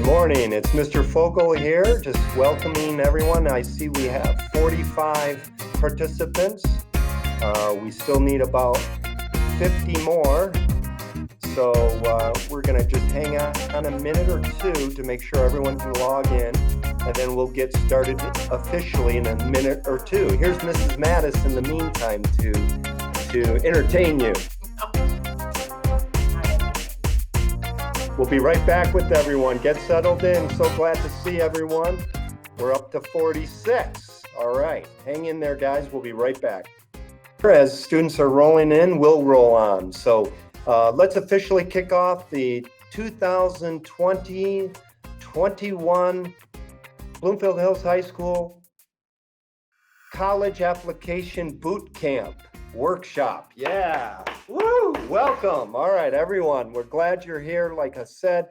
Morning, it's Mr. Fogel here, just welcoming everyone. I see we have 45 participants. We still need about 50 more. So we're going to just hang on a minute or two to make sure everyone can log in, and then we'll get started officially in a minute or two. Here's Mrs. Mattis in the meantime to entertain you. We'll be right back with everyone. Get settled in. So glad to see everyone. We're up to 46. All right. Hang in there, guys. We'll be right back. As students are rolling in, we'll roll on. So let's officially kick off the 2020-21 Bloomfield Hills High School College Application Boot Camp Workshop. Yeah. Woo! Welcome. All right, everyone. We're glad you're here. Like I said,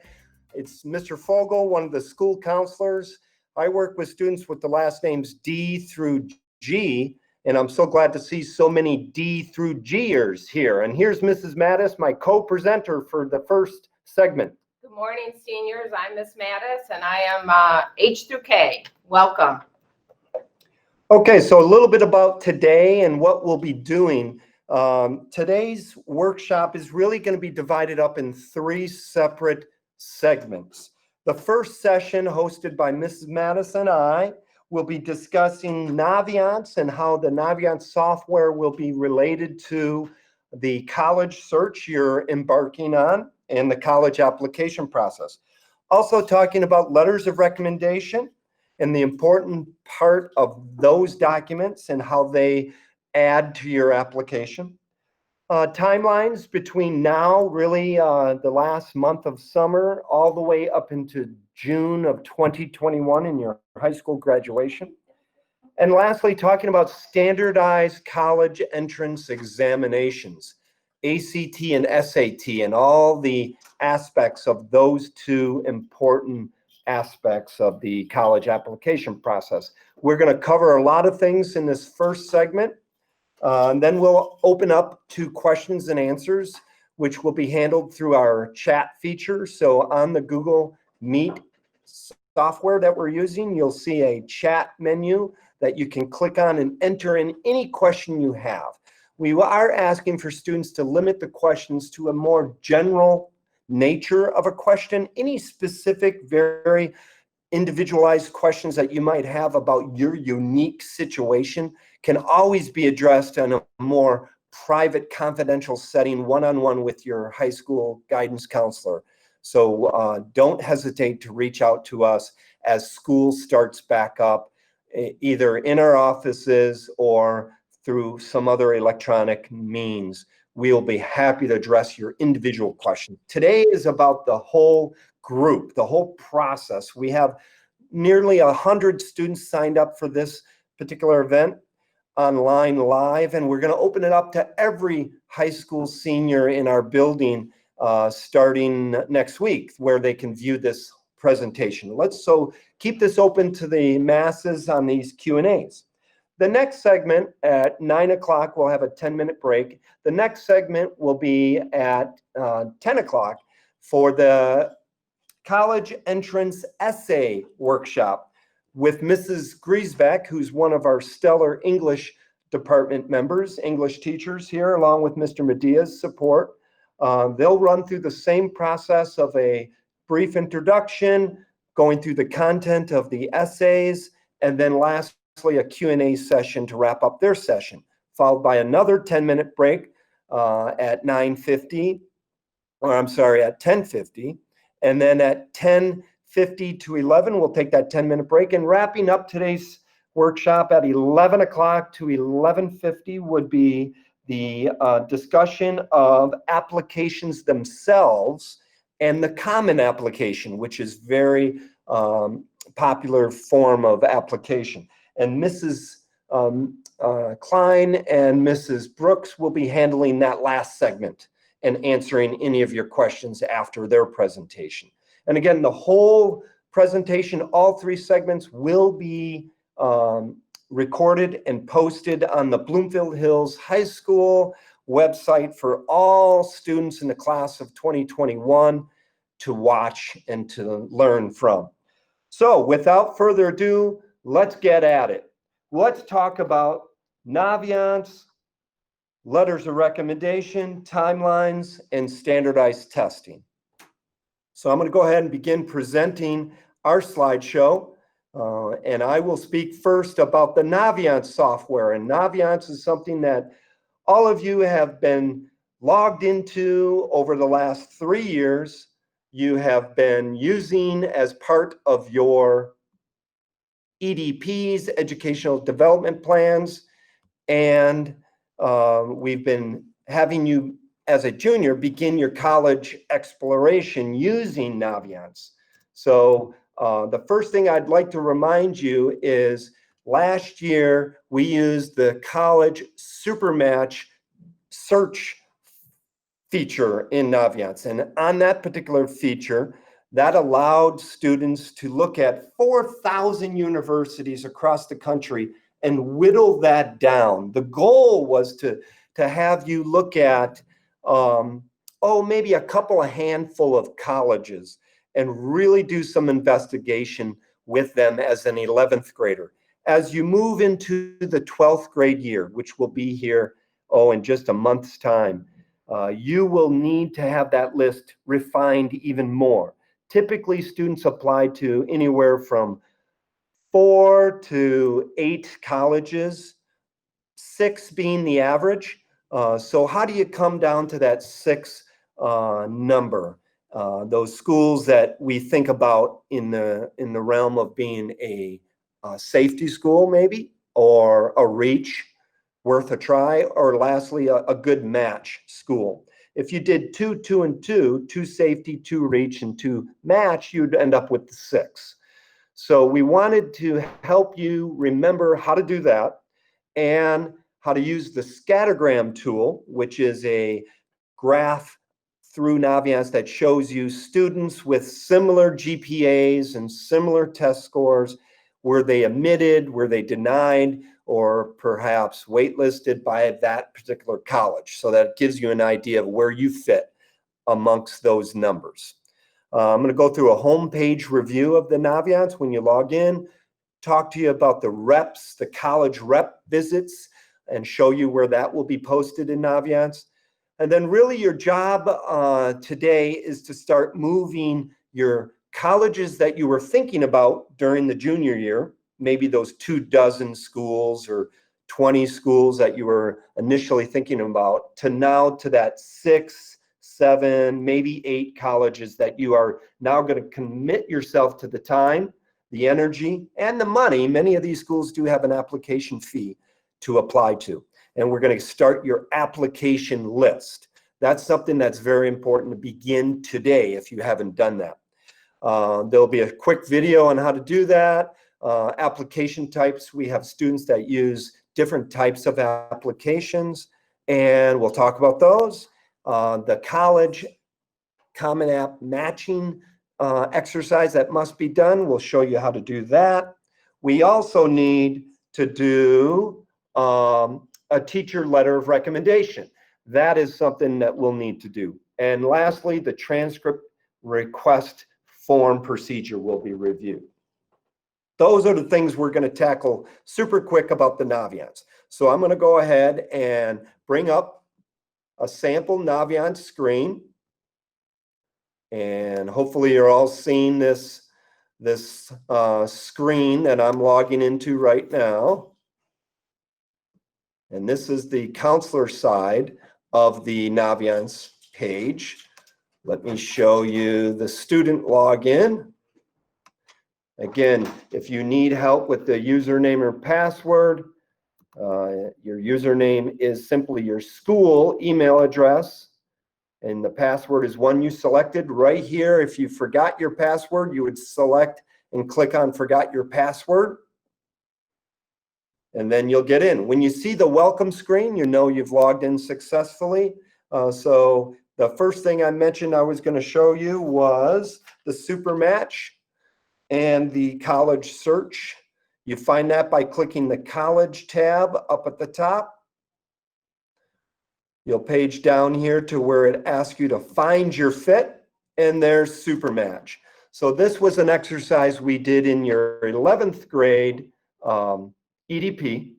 it's Mr. Fogel, one of the school counselors. I work with students with the last names D through G, and I'm so glad to see so many D through Gers here. And here's Mrs. Mattis, my co-presenter for the first segment. Good morning, seniors. I'm Miss Mattis, and I am H through K. Welcome. Okay, so a little bit about today and what we'll be doing. Today's workshop is really going to be divided up in three separate segments. The first session, hosted by Mrs. Mattis and I, will be discussing Naviance and how the Naviance software will be related to the college search you're embarking on and the college application process. Also talking about letters of recommendation and the important part of those documents and how they add to your application. Timelines between now, really the last month of summer, all the way up into June of 2021 in your high school graduation. And lastly, talking about standardized college entrance examinations, ACT and SAT, and all the aspects of those two important aspects of the college application process. We're going to cover a lot of things in this first segment. And then we'll open up to questions and answers, which will be handled through our chat feature. So on the Google Meet software that we're using, you'll see a chat menu that you can click on and enter in any question you have. We are asking for students to limit the questions to a more general nature of a question. Any specific, very individualized questions that you might have about your unique situation can always be addressed in a more private, confidential setting, one-on-one with your high school guidance counselor. So don't hesitate to reach out to us as school starts back up, either in our offices or through some other electronic means. We'll be happy to address your individual questions. Today is about the whole group, the whole process. We have nearly 100 students signed up for this particular event online live, and we're going to open it up to every high school senior in our building starting next week, where they can view this presentation. So keep this open to the masses on these Q&As. The next segment at 9 o'clock, we'll have a 10-minute break. The next segment will be at 10 o'clock for the College Entrance Essay Workshop with Mrs. Griesbeck, who's one of our stellar English department members, English teachers here, along with Mr. Medea's support. They'll run through the same process of a brief introduction, going through the content of the essays, and then lastly, a Q&A session to wrap up their session, followed by another 10-minute break at 10:50, and then at 10:50 to 11, we'll take that 10-minute break, and wrapping up today's workshop at 11 o'clock to 11:50 would be the discussion of applications themselves and the common application, which is very popular form of application. And Mrs. Klein and Mrs. Brooks will be handling that last segment and answering any of your questions after their presentation. And again, the whole presentation, all three segments, will be recorded and posted on the Bloomfield Hills High School website for all students in the class of 2021 to watch and to learn from. So without further ado, let's get at it. Let's talk about Naviance, letters of recommendation, timelines, and standardized testing. So I'm going to go ahead and begin presenting our slideshow. And I will speak first about the Naviance software. And Naviance is something that all of you have been logged into over the last 3 years. You have been using as part of your EDPs, educational development plans, and we've been having you as a junior begin your college exploration using Naviance. So the first thing I'd like to remind you is last year we used the college Supermatch search feature in Naviance. And on that particular feature, that allowed students to look at 4,000 universities across the country and whittle that down. The goal was to have you look at, maybe a couple of handful of colleges and really do some investigation with them as an 11th grader. As you move into the 12th grade year, which will be here, in just a month's time, you will need to have that list refined even more. Typically, students apply to anywhere from 4 to 8 colleges, 6 being the average. So how do you come down to that 6 number? Those schools that we think about in the realm of being a safety school, maybe, or a reach, worth a try, or lastly, a good match school. If you did 2, 2, and 2, 2 safety, 2 reach, and 2 match, you'd end up with 6. So we wanted to help you remember how to do that and how to use the scattergram tool, which is a graph through Naviance that shows you students with similar GPAs and similar test scores. Were they admitted, were they denied, or perhaps waitlisted by that particular college? So that gives you an idea of where you fit amongst those numbers. I'm going to go through a homepage review of the Naviance when you log in, talk to you about the reps, the college rep visits, and show you where that will be posted in Naviance. And then really your job today is to start moving your colleges that you were thinking about during the junior year, maybe those 24 schools or 20 schools that you were initially thinking about, to now to that 6, 7, maybe 8 colleges that you are now going to commit yourself to the time, the energy, and the money. Many of these schools do have an application fee to apply to. And we're going to start your application list. That's something that's very important to begin today if you haven't done that. There'll be a quick video on how to do that. Application types, we have students that use different types of applications, and we'll talk about those. The college Common App matching exercise that must be done, we'll show you how to do that. We also need to do a teacher letter of recommendation. That is something that we'll need to do. And lastly, the transcript request form procedure will be reviewed. Those are the things we're going to tackle super quick about the Naviance. So I'm going to go ahead and bring up a sample Naviance screen. And hopefully you're all seeing this screen that I'm logging into right now. And this is the counselor side of the Naviance page. Let me show you the student login. Again, if you need help with the username or password, your username is simply your school email address, and the password is one you selected right here. If you forgot your password, you would select and click on forgot your password, and then you'll get in. When you see the welcome screen, you know you've logged in successfully. So the first thing I mentioned I was going to show you was the super match and the college search. You find that by clicking the college tab up at the top. You'll page down here to where it asks you to find your fit. and there's Supermatch. So this was an exercise we did in your 11th grade EDP.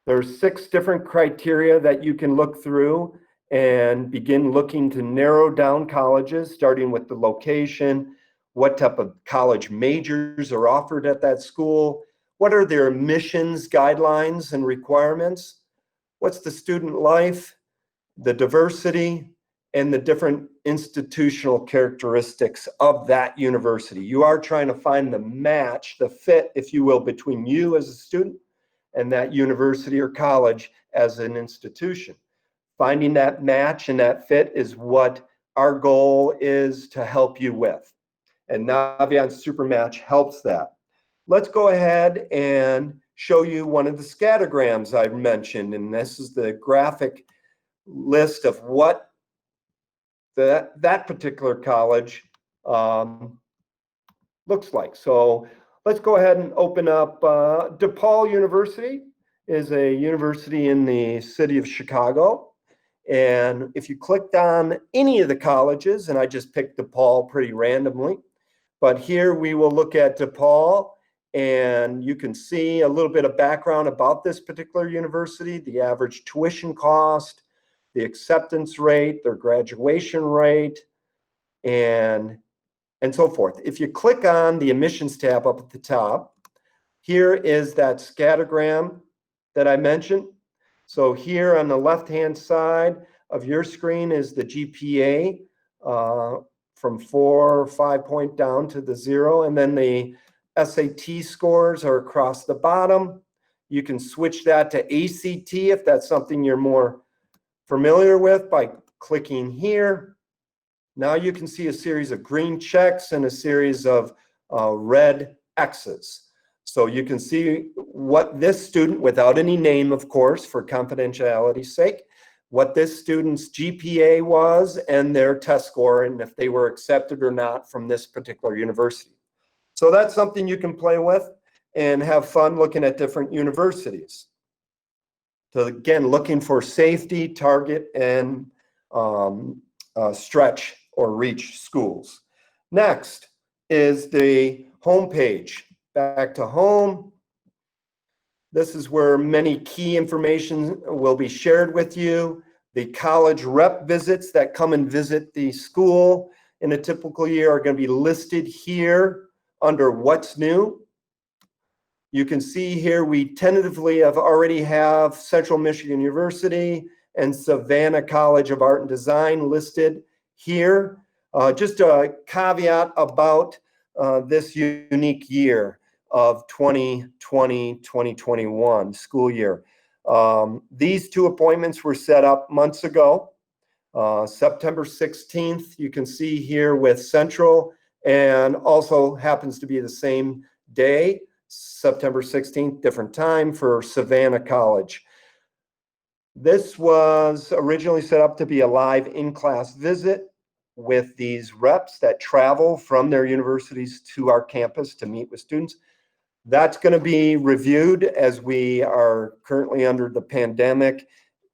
There's 6 different criteria that you can look through and begin looking to narrow down colleges, starting with the location, what type of college majors are offered at that school, what are their admissions guidelines and requirements, what's the student life, the diversity, and the different institutional characteristics of that university. You are trying to find the match, the fit, if you will, between you as a student and that university or college as an institution. Finding that match and that fit is what our goal is to help you with. And Naviance Supermatch helps that. Let's go ahead and show you one of the scattergrams I've mentioned. And this is the graphic list of what that particular college looks like. So let's go ahead and open up DePaul University is a university in the city of Chicago. And if you clicked on any of the colleges, and I just picked DePaul pretty randomly, but here we will look at DePaul, and you can see a little bit of background about this particular university, the average tuition cost, the acceptance rate, their graduation rate, and so forth. If you click on the admissions tab up at the top, here is that scattergram that I mentioned. So here on the left-hand side of your screen is the GPA from 4 or 5 point down to the 0, and then the SAT scores are across the bottom. You can switch that to ACT if that's something you're more familiar with by clicking here. Now you can see a series of green checks and a series of red X's. So you can see what this student, without any name, of course, for confidentiality's sake, what this student's GPA was and their test score, and if they were accepted or not from this particular university. So that's something you can play with and have fun looking at different universities. So again, looking for safety, target, and stretch or reach schools. Next is the home page. Back to home. This is where many key information will be shared with you. The college rep visits that come and visit the school in a typical year are going to be listed here under what's new. You can see here we tentatively already have Central Michigan University and Savannah College of Art and Design listed here. Just a caveat about this unique year of 2020-2021 school year. These 2 appointments were set up months ago. September 16th, you can see here with Central, and also happens to be the same day, September 16th, different time for Savannah College. This was originally set up to be a live in-class visit with these reps that travel from their universities to our campus to meet with students. That's going to be reviewed as we are currently under the pandemic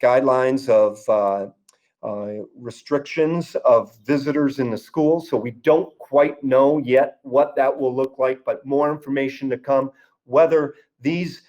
guidelines of restrictions of visitors in the school. So we don't quite know yet what that will look like, but more information to come, whether these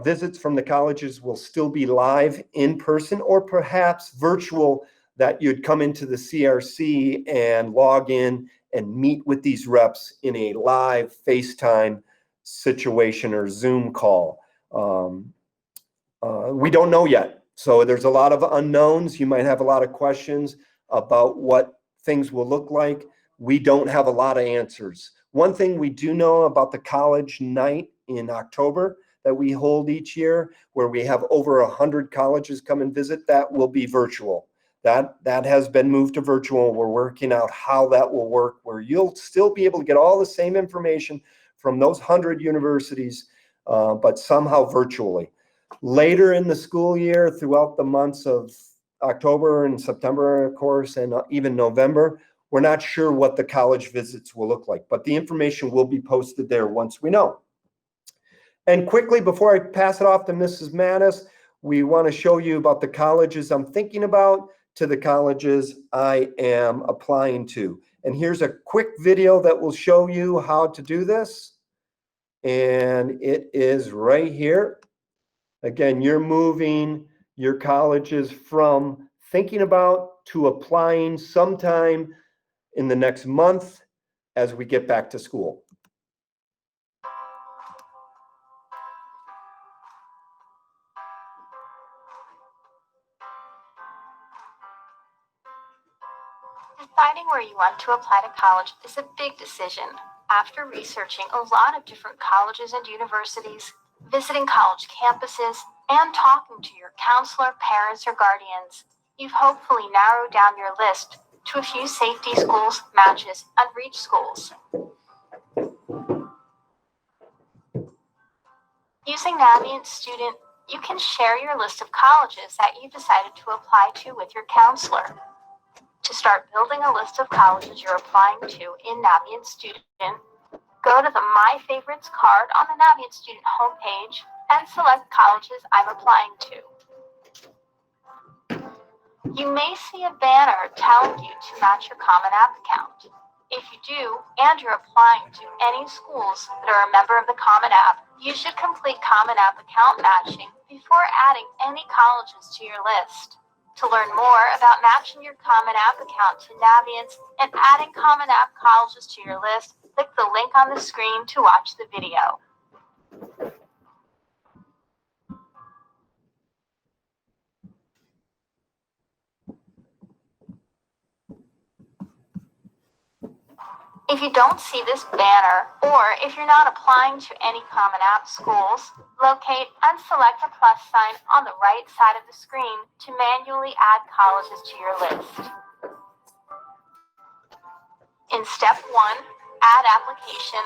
visits from the colleges will still be live in person or perhaps virtual, that you'd come into the CRC and log in and meet with these reps in a live FaceTime situation or Zoom call. We don't know yet. So there's a lot of unknowns. You might have a lot of questions about what things will look like. We don't have a lot of answers. One thing we do know about the college night in October that we hold each year, where we have over 100 colleges come and visit, that will be virtual. That has been moved to virtual. We're working out how that will work, where you'll still be able to get all the same information from those 100 universities, but somehow virtually. Later in the school year, throughout the months of October and September, of course, and even November, we're not sure what the college visits will look like, but the information will be posted there once we know. And quickly, before I pass it off to Mrs. Mattis, we want to show you about the colleges I'm thinking about to the colleges I am applying to. And here's a quick video that will show you how to do this. And it is right here. Again, you're moving your colleges from thinking about to applying sometime in the next month as we get back to school. Deciding where you want to apply to college is a big decision. After researching a lot of different colleges and universities, visiting college campuses, and talking to your counselor, parents, or guardians, you've hopefully narrowed down your list to a few safety schools, matches, and reach schools. Using Naviance Student, you can share your list of colleges that you decided to apply to with your counselor. To start building a list of colleges you're applying to in Naviance Student, go to the My Favorites card on the Naviance Student homepage and select colleges I'm applying to. You may see a banner telling you to match your Common App account. If you do, and you're applying to any schools that are a member of the Common App, you should complete Common App account matching before adding any colleges to your list. To learn more about matching your Common App account to Naviance and adding Common App colleges to your list, click the link on the screen to watch the video. If you don't see this banner, or if you're not applying to any Common App schools, locate and select the plus sign on the right side of the screen to manually add colleges to your list. In step 1, add application,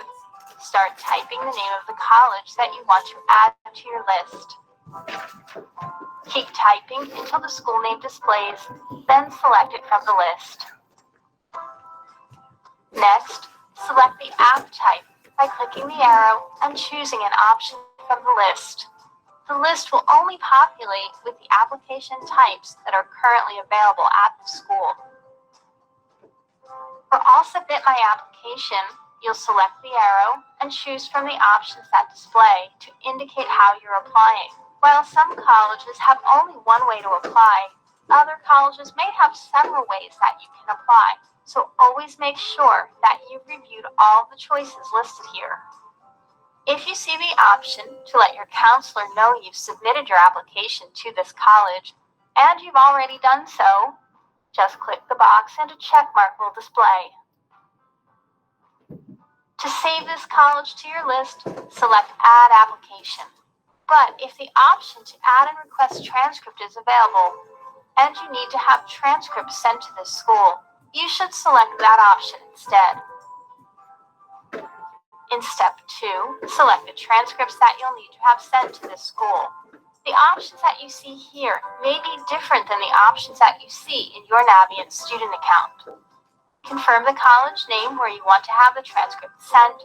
start typing the name of the college that you want to add to your list. Keep typing until the school name displays, then select it from the list. Next, select the app type by clicking the arrow and choosing an option from the list. The list will only populate with the application types that are currently available at the school. For I'll submit my application, you'll select the arrow and choose from the options that display to indicate how you're applying. While some colleges have only one way to apply, other colleges may have several ways that you can apply. So always make sure that you've reviewed all the choices listed here. If you see the option to let your counselor know you've submitted your application to this college, and you've already done so, just click the box and a check mark will display. To save this college to your list, select Add Application. But if the option to add and request transcript is available, and you need to have transcript sent to this school, you should select that option instead. In step 2, select the transcripts that you'll need to have sent to this school. The options that you see here may be different than the options that you see in your Naviance student account. Confirm the college name where you want to have the transcript sent,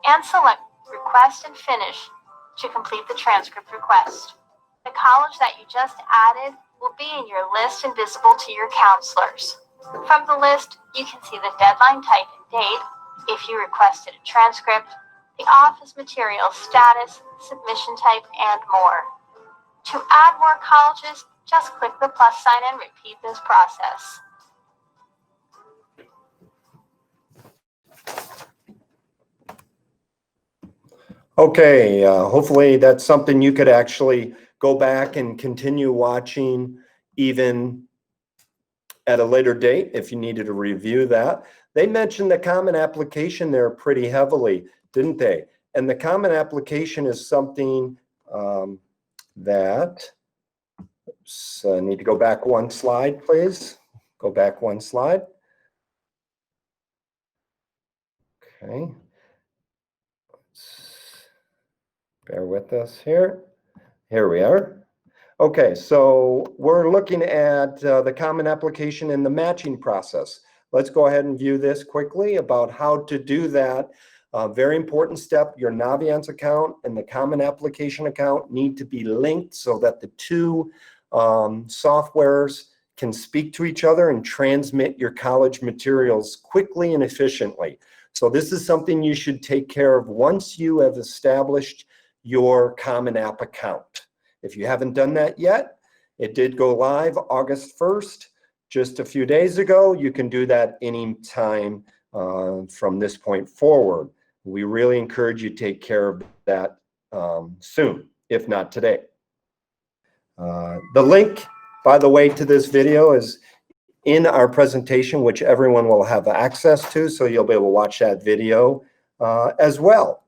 and select Request and Finish to complete the transcript request. The college that you just added will be in your list and visible to your counselors. From the list, you can see the deadline type and date, if you requested a transcript, the office material status, submission type, and more. To add more colleges, just click the plus sign and repeat this process. Okay, hopefully that's something you could actually go back and continue watching even at a later date if you needed to review that. They mentioned the Common Application there pretty heavily, didn't they? And the Common Application is something that, oops, I need to go back one slide, please. Go back one slide. Okay. Bear with us here. Here we are. Okay, so we're looking at the Common Application and the matching process. Let's go ahead and view this quickly about how to do that. Very important step, your Naviance account and the Common Application account need to be linked so that the two softwares can speak to each other and transmit your college materials quickly and efficiently. So this is something you should take care of once you have established your Common App account. If you haven't done that yet, it did go live August 1st, just a few days ago. You can do that anytime from this point forward. We really encourage you to take care of that soon, if not today. The link, by the way, to this video is in our presentation, which everyone will have access to, so you'll be able to watch that video as well.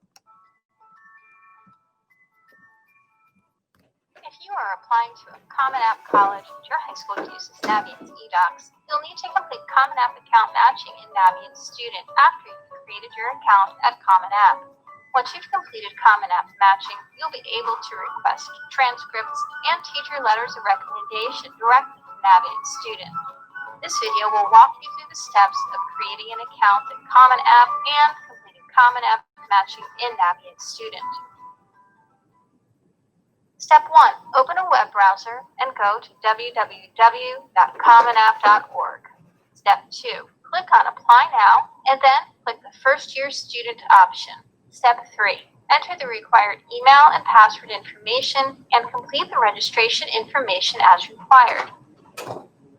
If you are applying to a Common App college and your high school uses Naviance eDocs, you'll need to complete Common App account matching in Naviance Student after you've created your account at Common App. Once you've completed Common App matching, you'll be able to request transcripts and teacher letters of recommendation directly from Naviance Student. This video will walk you through the steps of creating an account at Common App and completing Common App matching in Naviance Student. Step 1. Open a web browser and go to www.commonapp.org. Step 2. Click on Apply Now and then click the First Year Student option. Step 3. Enter the required email and password information and complete the registration information as required.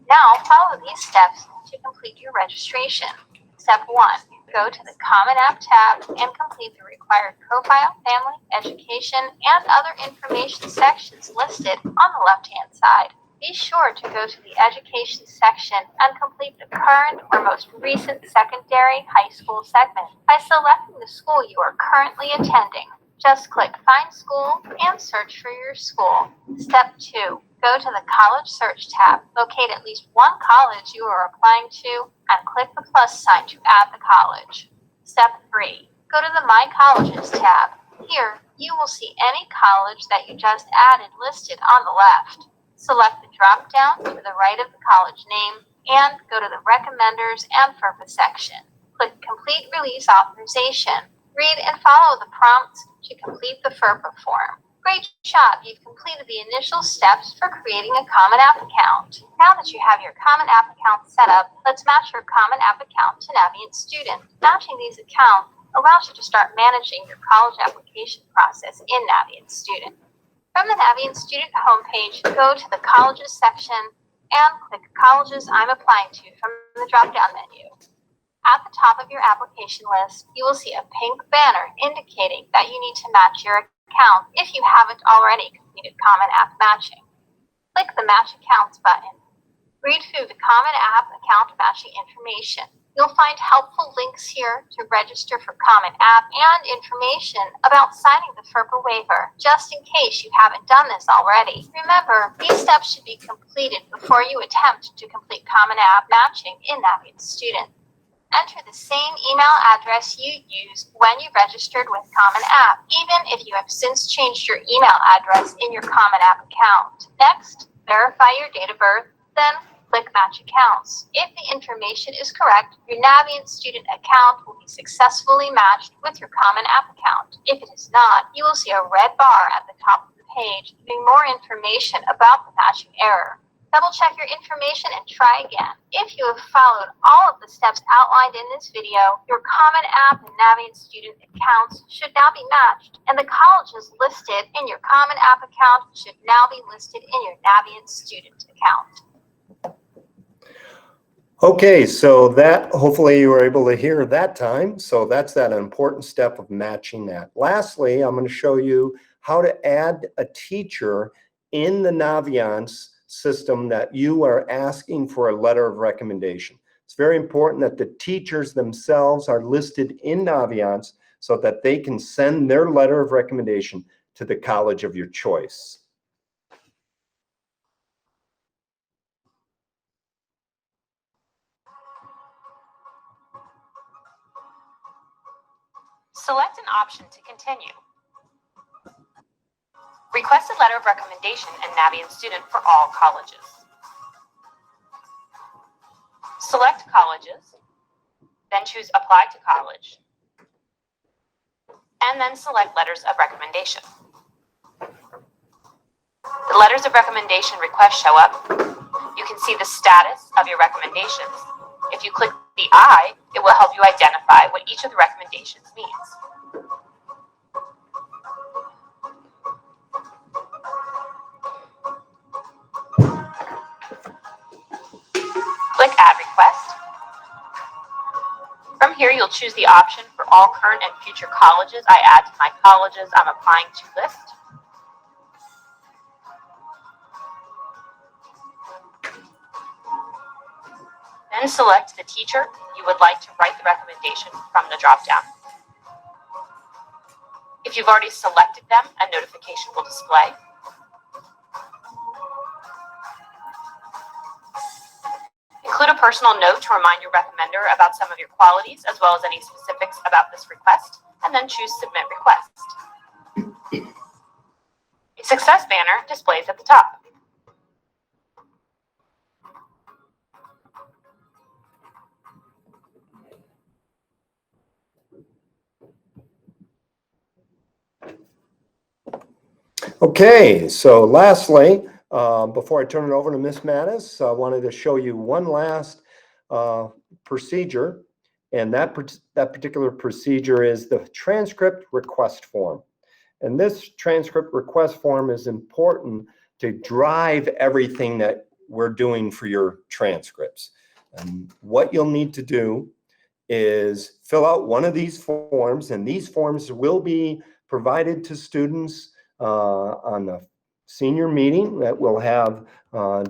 Now follow these steps to complete your registration. Step 1. Go to the Common App tab and complete the required profile, family, education, and other information sections listed on the left-hand side. Be sure to go to the Education section and complete the current or most recent secondary high school segment by selecting the school you are currently attending. Just click Find School and search for your school. Step 2. Go to the College Search tab, locate at least one college you are applying to, and click the plus sign to add the college. Step 3. Go to the My Colleges tab. Here, you will see any college that you just added listed on the left. Select the drop-down to the right of the college name and go to the Recommenders and FERPA section. Click Complete Release Authorization. Read and follow the prompts to complete the FERPA form. Great job! You've completed the initial steps for creating a Common App account. Now that you have your Common App account set up, let's match your Common App account to Naviance Student. Matching these accounts allows you to start managing your college application process in Naviance Student. From the Naviance Student homepage, go to the Colleges section and click Colleges I'm Applying to from the drop-down menu. At the top of your application list, you will see a pink banner indicating that you need to match your account if you haven't already completed Common App matching. Click the Match Accounts button. Read through the Common App account matching information. You'll find helpful links here to register for Common App and information about signing the FERPA waiver, just in case you haven't done this already. Remember, these steps should be completed before you attempt to complete Common App matching in Naviance Student. Enter the same email address you used when you registered with Common App, even if you have since changed your email address in your Common App account. Next, verify your date of birth, then click Match Accounts. If the information is correct, your Naviance Student account will be successfully matched with your Common App account. If it is not, you will see a red bar at the top of the page giving more information about the matching error. Double-check your information and try again. If you have followed all of the steps outlined in this video, your Common App and Naviance Student accounts should now be matched, and the colleges listed in your Common App account should now be listed in your Naviance Student account. Okay, so that, hopefully you were able to hear that time. So that's that important step of matching that. Lastly, I'm going to show you how to add a teacher in the Naviance system that you are asking for a letter of recommendation. It's very important that the teachers themselves are listed in Naviance so that they can send their letter of recommendation to the college of your choice. Select an option to continue. Request a letter of recommendation in Naviance Student for all colleges. Select colleges, then choose Apply to College, and then select Letters of Recommendation. The Letters of Recommendation requests show up. You can see the status of your recommendations. If you click the I, it will help you identify what each of the recommendations means. Click Add Request. From here, you'll choose the option for all current and future colleges I add to my colleges I'm applying to list. Then select the teacher you would like to write the recommendation from the drop-down. If you've already selected them, a notification will display. Include a personal note to remind your recommender about some of your qualities, as well as any specifics about this request, and then choose Submit Request. A success banner displays at the top. Okay, so lastly, before I turn it over to Ms. Mattis, I wanted to show you one last procedure, and that particular procedure is the transcript request form. And this transcript request form is important to drive everything that we're doing for your transcripts. And what you'll need to do is fill out one of these forms, and these forms will be provided to students on the senior meeting that we'll have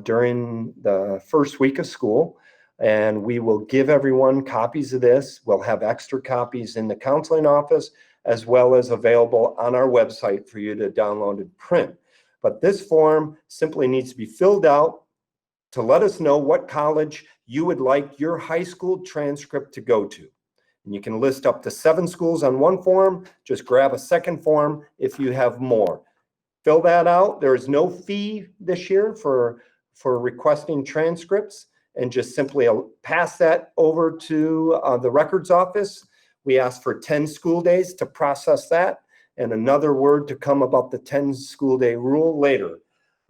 during the first week of school. And we will give everyone copies of this. We'll have extra copies in the counseling office, as well as available on our website for you to download and print. But this form simply needs to be filled out to let us know what college you would like your high school transcript to go to. And you can list up to 7 schools on one form. Just grab a second form if you have more. Fill that out. There is no fee this year for requesting transcripts, and just simply pass that over to the records office. We ask for 10 school days to process that, and another word to come about the 10 school day rule later.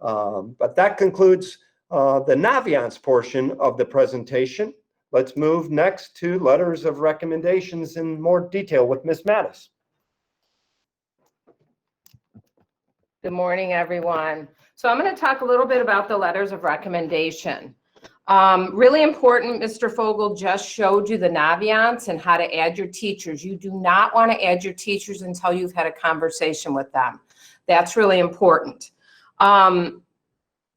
But that concludes the Naviance portion of the presentation. Let's move next to letters of recommendations in more detail with Ms. Mattis. Good morning, everyone. So I'm going to talk a little bit about the letters of recommendation. Really important, Mr. Fogel just showed you the Naviance and how to add your teachers. You do not want to add your teachers until you've had a conversation with them. That's really important. And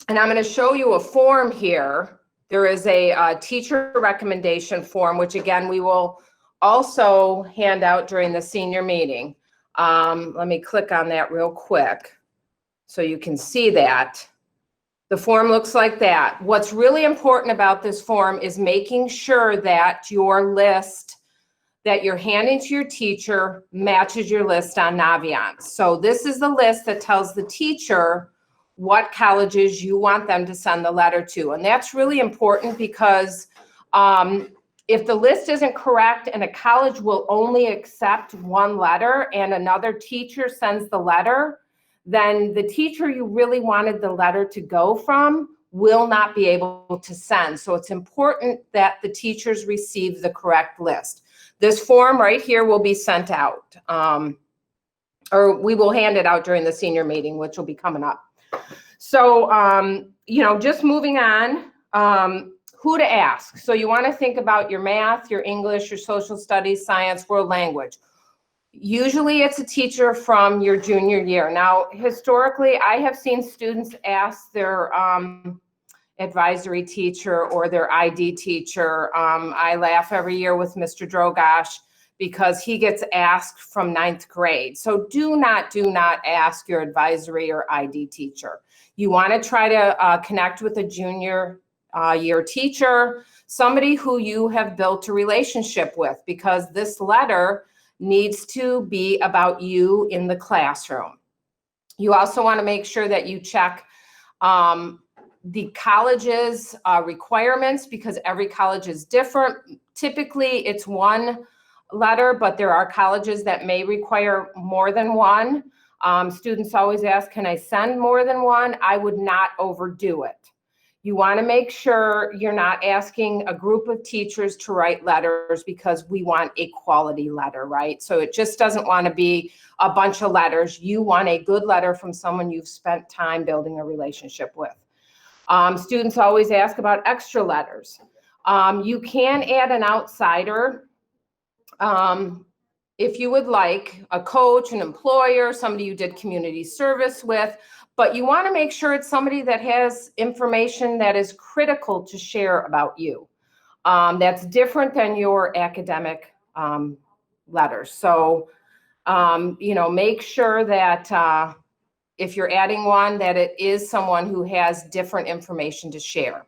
I'm going to show you a form here. There is a teacher recommendation form, which again, we will also hand out during the senior meeting. Let me click on that real quick so you can see that. The form looks like that. What's really important about this form is making sure that your list that you're handing to your teacher matches your list on Naviance. So this is the list that tells the teacher what colleges you want them to send the letter to. And that's really important because if the list isn't correct and a college will only accept one letter and another teacher sends the letter, then the teacher you really wanted the letter to go from will not be able to send. So it's important that the teachers receive the correct list. This form right here will be sent out, or we will hand it out during the senior meeting, which will be coming up. So, just moving on, who to ask. So you want to think about your math, your English, your social studies, science, world language. Usually it's a teacher from your junior year. Now, historically, I have seen students ask their advisory teacher or their ID teacher. I laugh every year with Mr. Drogosh because he gets asked from 9th grade. So do not ask your advisory or ID teacher. You want to try to connect with a junior year teacher, somebody who you have built a relationship with, because this letter needs to be about you in the classroom. You also want to make sure that you check the college's requirements, because every college is different. Typically, it's one letter, but there are colleges that may require more than one. Students always ask, can I send more than one? I would not overdo it. You want to make sure you're not asking a group of teachers to write letters because we want a quality letter, right? So it just doesn't want to be a bunch of letters. You want a good letter from someone you've spent time building a relationship with. Students always ask about extra letters. You can add an outsider if you would like, a coach, an employer, somebody you did community service with, but you want to make sure it's somebody that has information that is critical to share about you. That's different than your academic letters. So, you know, make sure that if you're adding one, that it is someone who has different information to share.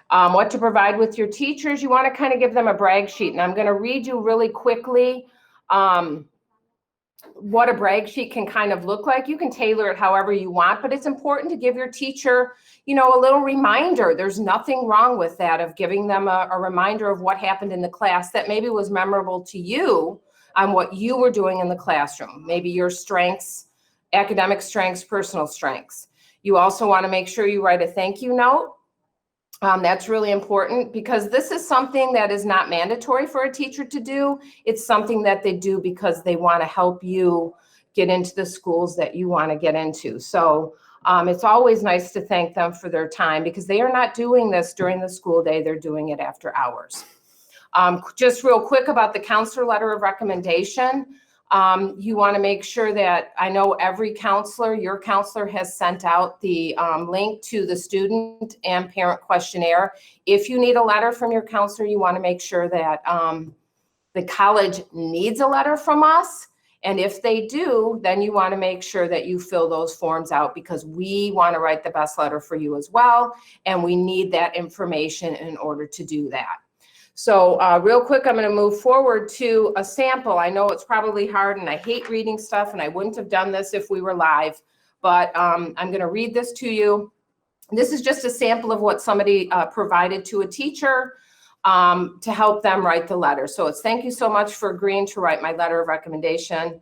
What to provide with your teachers, you want to kind of give them a brag sheet. And I'm going to read you really quickly what a brag sheet can kind of look like. You can tailor it however you want, but it's important to give your teacher, you know, a little reminder. There's nothing wrong with that, of giving them a reminder of what happened in the class that maybe was memorable to you on what you were doing in the classroom. Maybe your strengths, academic strengths, personal strengths. You also want to make sure you write a thank you note. That's really important because this is something that is not mandatory for a teacher to do. It's something that they do because they want to help you get into the schools that you want to get into. So it's always nice to thank them for their time because they are not doing this during the school day. They're doing it after hours. Just real quick about the counselor letter of recommendation. You want to make sure that, I know every counselor, your counselor has sent out the link to the student and parent questionnaire. If you need a letter from your counselor, you want to make sure that the college needs a letter from us. And if they do, then you want to make sure that you fill those forms out because we want to write the best letter for you as well. And we need that information in order to do that. So real quick, I'm going to move forward to a sample. I know it's probably hard and I hate reading stuff and I wouldn't have done this if we were live, but I'm going to read this to you. This is just a sample of what somebody provided to a teacher to help them write the letter. So it's thank you so much for agreeing to write my letter of recommendation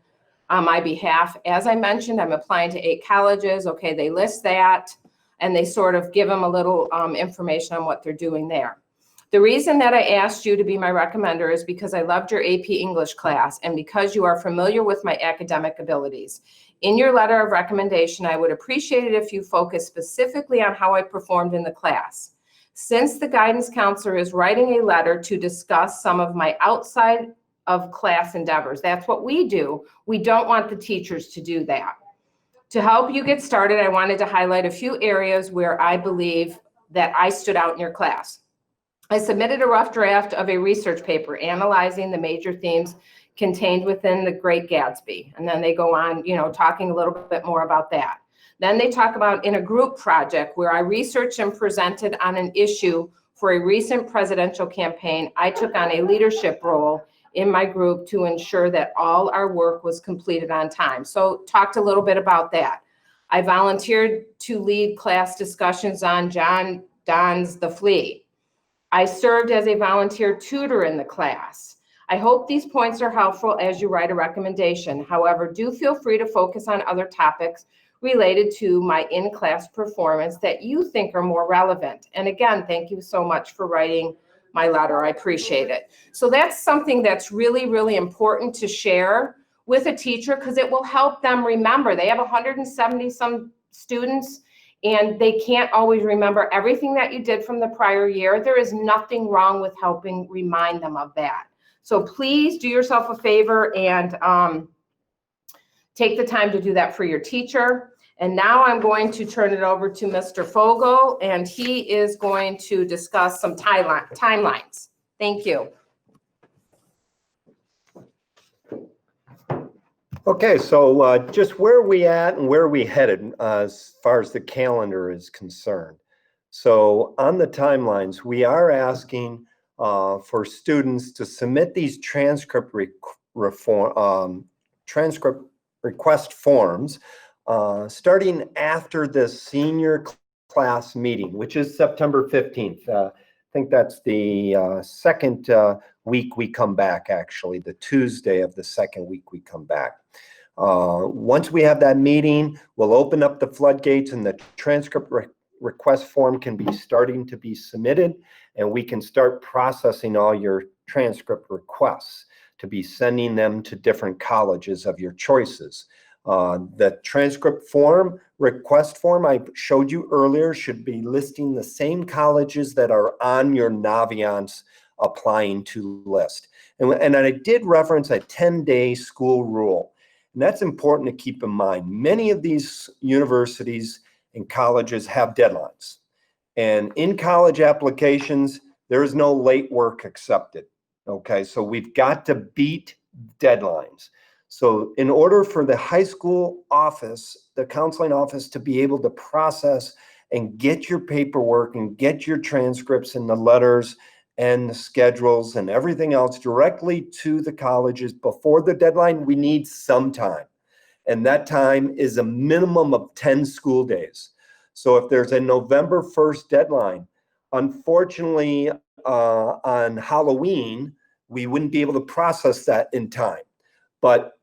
on my behalf. As I mentioned, I'm applying to 8 colleges. Okay, they list that and they sort of give them a little information on what they're doing there. The reason that I asked you to be my recommender is because I loved your AP English class and because you are familiar with my academic abilities. In your letter of recommendation, I would appreciate it if you focus specifically on how I performed in the class. Since the guidance counselor is writing a letter to discuss some of my outside of class endeavors, that's what we do. We don't want the teachers to do that. To help you get started, I wanted to highlight a few areas where I believe that I stood out in your class. I submitted a rough draft of a research paper analyzing the major themes contained within The Great Gatsby. And then they go on, you know, talking a little bit more about that. Then they talk about in a group project where I researched and presented on an issue for a recent presidential campaign. I took on a leadership role in my group to ensure that all our work was completed on time. So talked a little bit about that. I volunteered to lead class discussions on John Donne's The Flea. I served as a volunteer tutor in the class. I hope these points are helpful as you write a recommendation. However, do feel free to focus on other topics related to my in-class performance that you think are more relevant. And again, thank you so much for writing my letter. I appreciate it. So that's something that's really, really important to share with a teacher because it will help them remember. They have 170 some students and they can't always remember everything that you did from the prior year. There is nothing wrong with helping remind them of that. So please do yourself a favor and take the time to do that for your teacher. And now I'm going to turn it over to Mr. Fogel, and he is going to discuss some timelines. Thank you. Okay, so just where are we at and where are we headed as far as the calendar is concerned? So on the timelines, we are asking for students to submit these transcript request forms starting after the senior class meeting, which is September 15th. I think that's the second week we come back, actually, the Tuesday of the second week we come back. Once we have that meeting, we'll open up the floodgates and the transcript request form can be starting to be submitted, and we can start processing all your transcript requests to be sending them to different colleges of your choices. The transcript form, request form I showed you earlier should be listing the same colleges that are on your Naviance applying to list. And I did reference a 10-day school rule. And that's important to keep in mind. Many of these universities and colleges have deadlines. And in college applications, there is no late work accepted. Okay, so we've got to beat deadlines. So in order for the high school office, the counseling office, to be able to process and get your paperwork and get your transcripts and the letters and the schedules and everything else directly to the colleges before the deadline, we need some time. And that time is a minimum of 10 school days. So if there's a November 1st deadline, unfortunately, on Halloween, we wouldn't be able to process that in time. But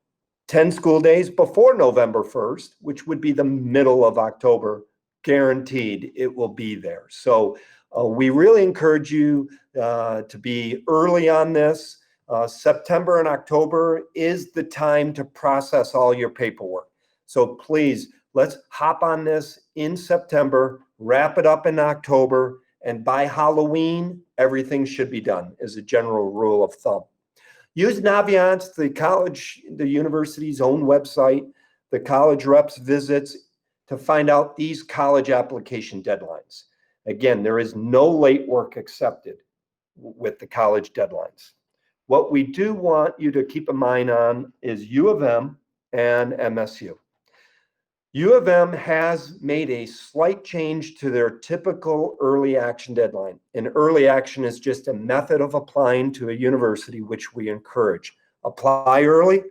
10 school days before November 1st, which would be the middle of October, guaranteed it will be there. So we really encourage you to be early on this. September and October is the time to process all your paperwork. So please, let's hop on this in September, wrap it up in October, and by Halloween, everything should be done as a general rule of thumb. Use Naviance, the university's own website, the college reps visits to find out these college application deadlines. Again, there is no late work accepted with the college deadlines. What we do want you to keep in mind on is U of M and MSU. U of M has made a slight change to their typical early action deadline. And early action is just a method of applying to a university, which we encourage. Apply early,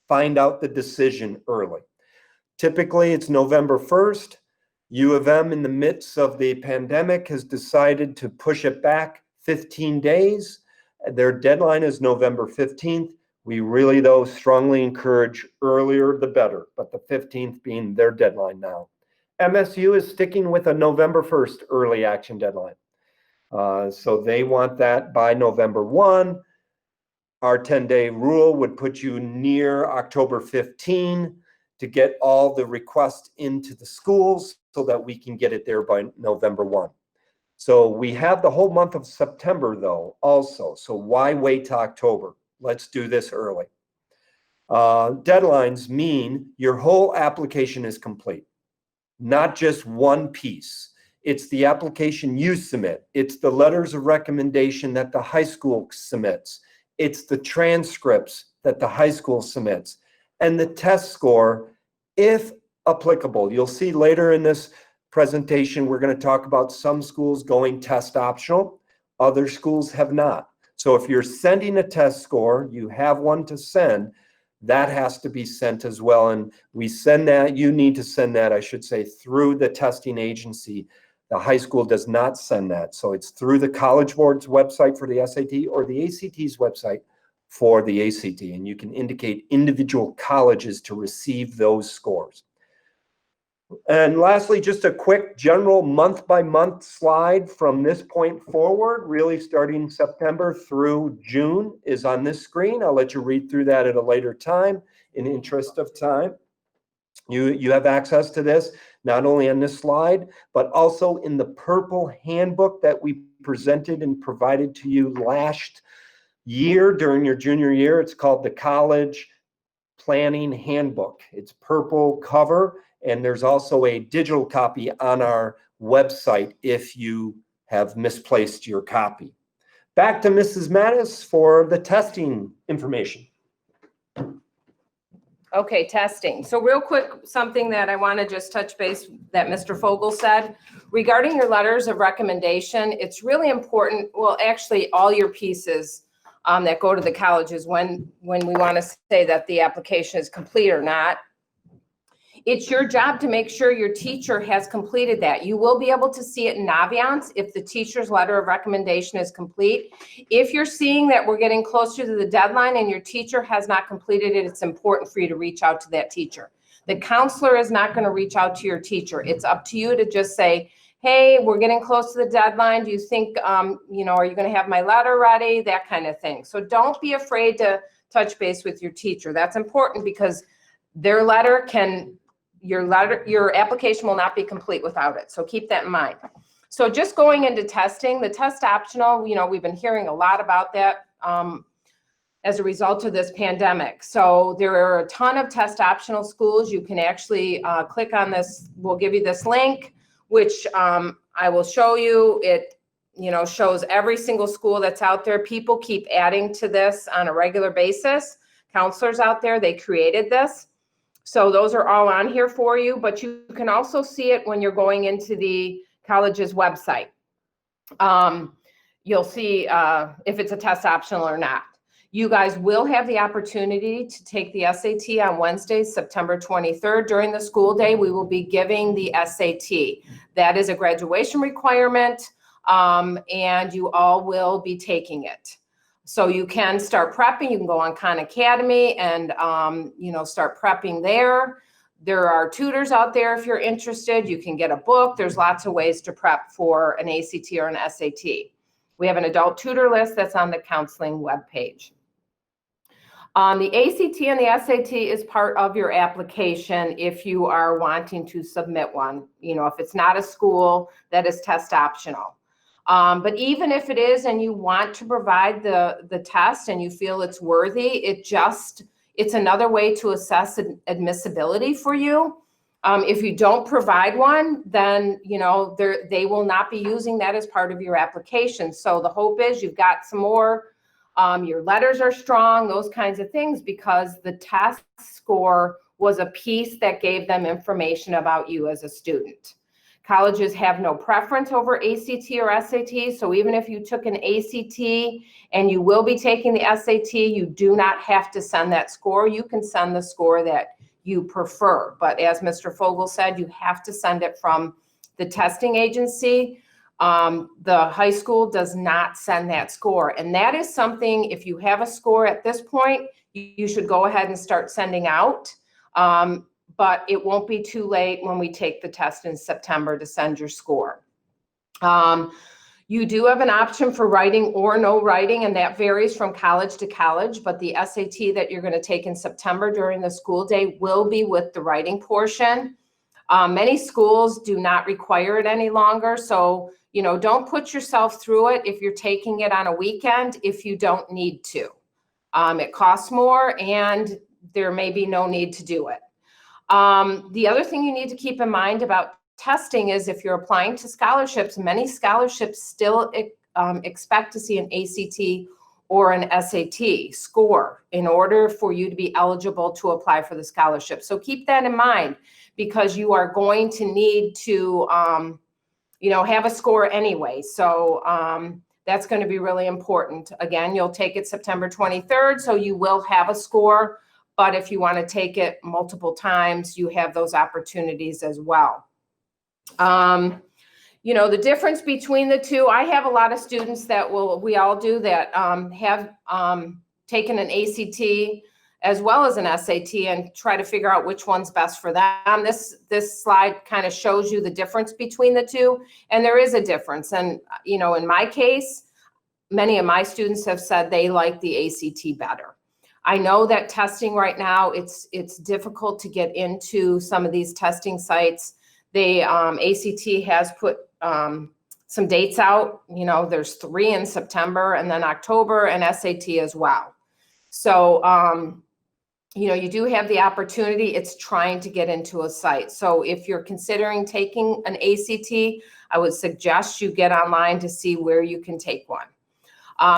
find out the decision early. Typically, it's November 1st. U of M, in the midst of the pandemic, has decided to push it back 15 days. Their deadline is November 15th. We really, though, strongly encourage earlier the better, but the 15th being their deadline now. MSU is sticking with a November 1st early action deadline. So they want that by November 1. Our 10-day rule would put you near October 15 to get all the requests into the schools so that we can get it there by November 1. So we have the whole month of September, though, also. So why wait till October? Let's do this early. Deadlines mean your whole application is complete, not just one piece. It's the application you submit. It's the letters of recommendation that the high school submits. It's the transcripts that the high school submits. And the test score, if applicable. You'll see later in this presentation, we're going to talk about some schools going test optional. Other schools have not. So if you're sending a test score, you have one to send, that has to be sent as well. And we send that, you need to send that, I should say, through the testing agency. The high school does not send that. So it's through the College Board's website for the SAT or the ACT's website for the ACT. And you can indicate individual colleges to receive those scores. And lastly, just a quick general month-by-month slide from this point forward, really starting September through June is on this screen. I'll let you read through that at a later time in interest of time. You have access to this, not only on this slide, but also in the purple handbook that we presented and provided to you last year during your junior year. It's called the College Planning Handbook. It's purple cover. And there's also a digital copy on our website if you have misplaced your copy. Back to Mrs. Mattis for the testing information. Okay, testing. So real quick, something that I want to just touch base that Mr. Fogel said. Regarding your letters of recommendation, it's really important, well, actually all your pieces that go to the colleges when we want to say that the application is complete or not. It's your job to make sure your teacher has completed that. You will be able to see it in Naviance if the teacher's letter of recommendation is complete. If you're seeing that we're getting closer to the deadline and your teacher has not completed it, it's important for you to reach out to that teacher. The counselor is not going to reach out to your teacher. It's up to you to just say, hey, we're getting close to the deadline. Do you think, you know, are you going to have my letter ready? That kind of thing. So don't be afraid to touch base with your teacher. That's important because their letter can, your application will not be complete without it. So keep that in mind. So just going into testing, the test optional, you know, we've been hearing a lot about that as a result of this pandemic. So there are a ton of test optional schools. You can actually click on this. We'll give you this link, which I will show you. It, you know, shows every single school that's out there. People keep adding to this on a regular basis. Counselors out there, they created this. So those are all on here for you, but you can also see it when you're going into the college's website. You'll see if it's a test optional or not. You guys will have the opportunity to take the SAT on Wednesday, September 23rd. During the school day, we will be giving the SAT. That is a graduation requirement, and you all will be taking it. So you can start prepping. You can go on Khan Academy and, you know, start prepping there. There are tutors out there if you're interested. You can get a book. There's lots of ways to prep for an ACT or an SAT. We have an adult tutor list that's on the counseling webpage. The ACT and the SAT is part of your application if you are wanting to submit one. You know, if it's not a school that is test optional. But even if it is and you want to provide the test and you feel it's worthy, it's another way to assess admissibility for you. If you don't provide one, then, you know, they will not be using that as part of your application. So the hope is you've got some more, your letters are strong, those kinds of things, because the test score was a piece that gave them information about you as a student. Colleges have no preference over ACT or SAT. So even if you took an ACT and you will be taking the SAT, you do not have to send that score. You can send the score that you prefer. But as Mr. Fogel said, you have to send it from the testing agency. The high school does not send that score. And that is something, if you have a score at this point, you should go ahead and start sending out. But it won't be too late when we take the test in September to send your score. You do have an option for writing or no writing, and that varies from college to college, but the SAT that you're going to take in September during the school day will be with the writing portion. Many schools do not require it any longer, so, you know, don't put yourself through it if you're taking it on a weekend if you don't need to. It costs more and there may be no need to do it. The other thing you need to keep in mind about testing is if you're applying to scholarships, many scholarships still expect to see an ACT or an SAT score in order for you to be eligible to apply for the scholarship. So keep that in mind, because you are going to need to, you know, have a score anyway. So that's going to be really important. Again, you'll take it September 23rd, so you will have a score. But if you want to take it multiple times, you have those opportunities as well. You know, the difference between the two, I have a lot of students that we all do that have taken an ACT as well as an SAT and try to figure out which one's best for them. This slide kind of shows you the difference between the two, and there is a difference. And, you know, in my case, many of my students have said they like the ACT better. I know that testing right now, it's difficult to get into some of these testing sites. The ACT has put some dates out. You know, there's 3 in September and then October, and SAT as well. So, you know, you do have the opportunity. It's trying to get into a site. So if you're considering taking an ACT, I would suggest you get online to see where you can take one.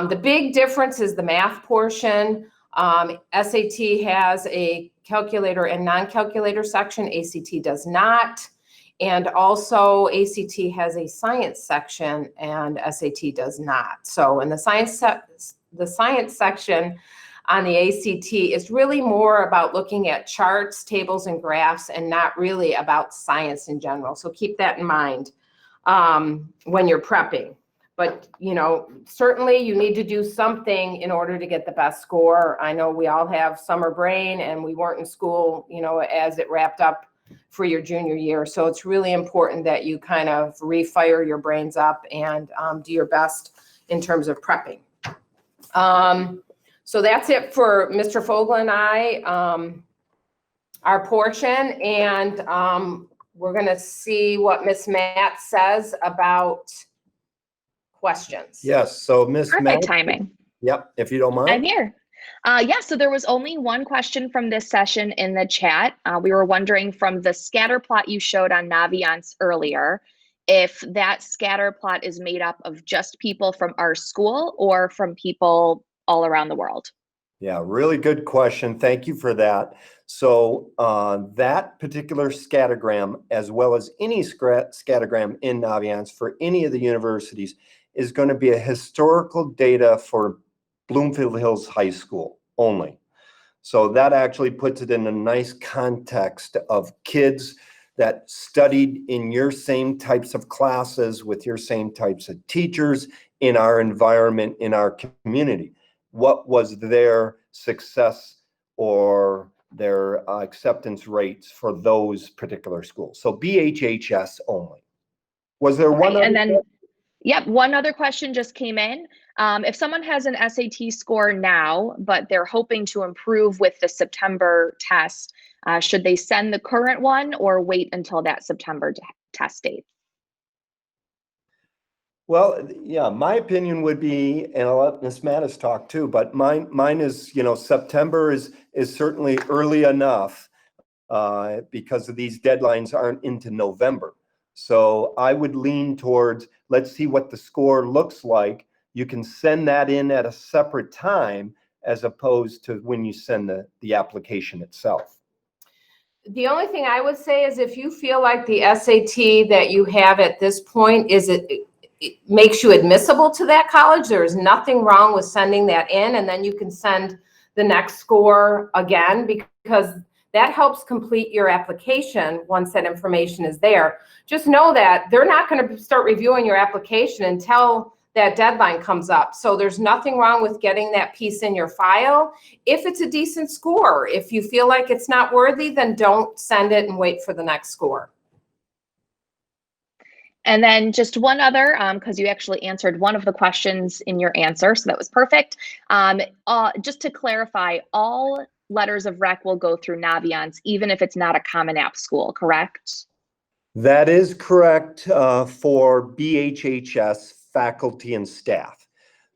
The big difference is the math portion. SAT has a calculator and non-calculator section. ACT does not. And also ACT has a science section and SAT does not. So in the science section on the ACT is really more about looking at charts, tables, and graphs, and not really about science in general. So keep that in mind when you're prepping. But, you know, certainly you need to do something in order to get the best score. I know we all have summer brain and we weren't in school, you know, as it wrapped up for your junior year. So it's really important that you kind of refire your brains up and do your best in terms of prepping. So that's it for Mr. Fogel and I, our portion, and we're going to see what Miss Matt says about questions. Yes, so Miss Matt. Perfect timing. Yep, if you don't mind. I'm here. Yeah, so there was only one question from this session in the chat. We were wondering from the scatter plot you showed on Naviance earlier, if that scatter plot is made up of just people from our school or from people all around the world. Yeah, really good question. Thank you for that. So that particular scattergram, as well as any scattergram in Naviance for any of the universities, is going to be a historical data for Bloomfield Hills High School only. So that actually puts it in a nice context of kids that studied in your same types of classes with your same types of teachers in our environment, in our community. What was their success or their acceptance rates for those particular schools? So BHHS only. Was there one? And then, yep, one other question just came in. If someone has an SAT score now, but they're hoping to improve with the September test, should they send the current one or wait until that September test date? Well, yeah, my opinion would be, and I'll let Ms. Mattis talk too, but mine is, September is certainly early enough because of these deadlines aren't into November. So I would lean towards, let's see what the score looks like. You can send that in at a separate time as opposed to when you send the application itself. The only thing I would say is if you feel like the SAT that you have at this point it makes you admissible to that college, there is nothing wrong with sending that in, and then you can send the next score again, because that helps complete your application once that information is there. Just know that they're not going to start reviewing your application until that deadline comes up. So there's nothing wrong with getting that piece in your file if it's a decent score. If you feel like it's not worthy, then don't send it and wait for the next score. And then just one other, because you actually answered one of the questions in your answer, so that was perfect. Just to clarify, all letters of rec will go through Naviance, even if it's not a Common App school, correct? That is correct for BHHS faculty and staff.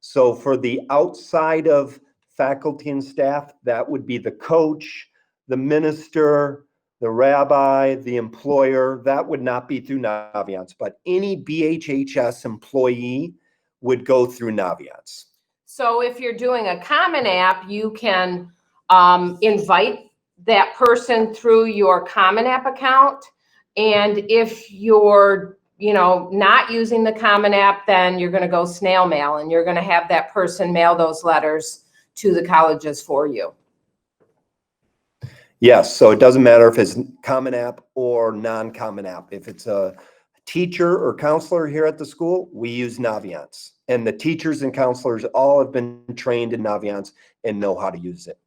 So for the outside of faculty and staff, that would be the coach, the minister, the rabbi, the employer. That would not be through Naviance, but any BHHS employee would go through Naviance. So if you're doing a Common App, you can invite that person through your Common App account. And if you're not using the Common App, then you're going to go snail mail, and you're going to have that person mail those letters to the colleges for you. Yes, so it doesn't matter if it's Common App or non-Common App. If it's a teacher or counselor here at the school, we use Naviance. And the teachers and counselors all have been trained in Naviance and know how to use it.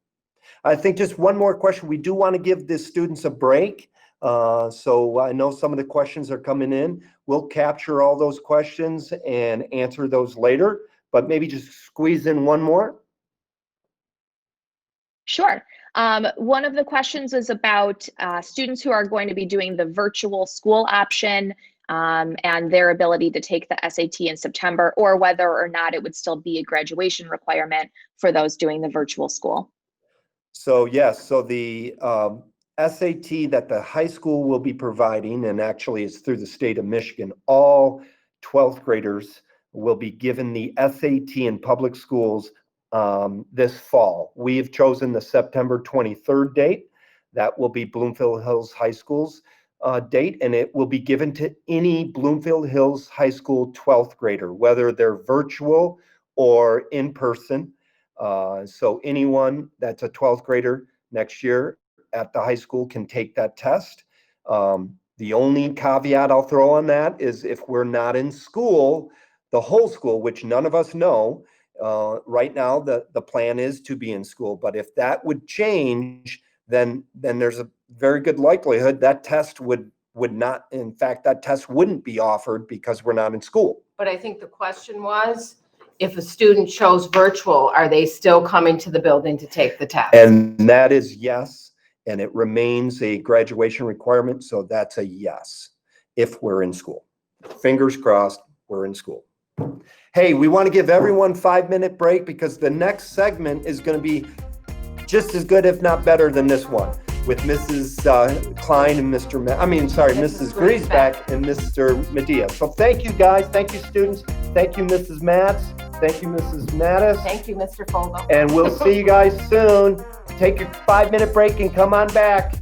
I think just one more question. We do want to give the students a break. So I know some of the questions are coming in. We'll capture all those questions and answer those later, but maybe just squeeze in one more. Sure. One of the questions is about students who are going to be doing the virtual school option and their ability to take the SAT in September, or whether or not it would still be a graduation requirement for those doing the virtual school. So yes, so the SAT that the high school will be providing, and actually it's through the state of Michigan, all 12th graders will be given the SAT in public schools this fall. We have chosen the September 23rd date. That will be Bloomfield Hills High School's date, and it will be given to any Bloomfield Hills High School 12th grader, whether they're virtual or in person. So anyone that's a 12th grader next year at the high school can take that test. The only caveat I'll throw on that is if we're not in school, the whole school, which none of us know, right now the plan is to be in school. But if that would change, then there's very good likelihood that test would not, in fact, that test wouldn't be offered because we're not in school. But I think the question was, if a student chose virtual, are they still coming to the building to take the test? And that is yes, and it remains a graduation requirement, so that's a yes, if we're in school. Fingers crossed, we're in school. Hey, we want to give everyone 5-minute break because the next segment is going to be just as good, if not better than this one, with Mrs. Klein and Mrs. Griesbeck and Mr. Medea. So thank you guys, thank you students, thank you Mrs. Matz, thank you Mrs. Mattis, Thank you, Mr. Fogel. and we'll see you guys soon. Take your 5-minute break and come on back.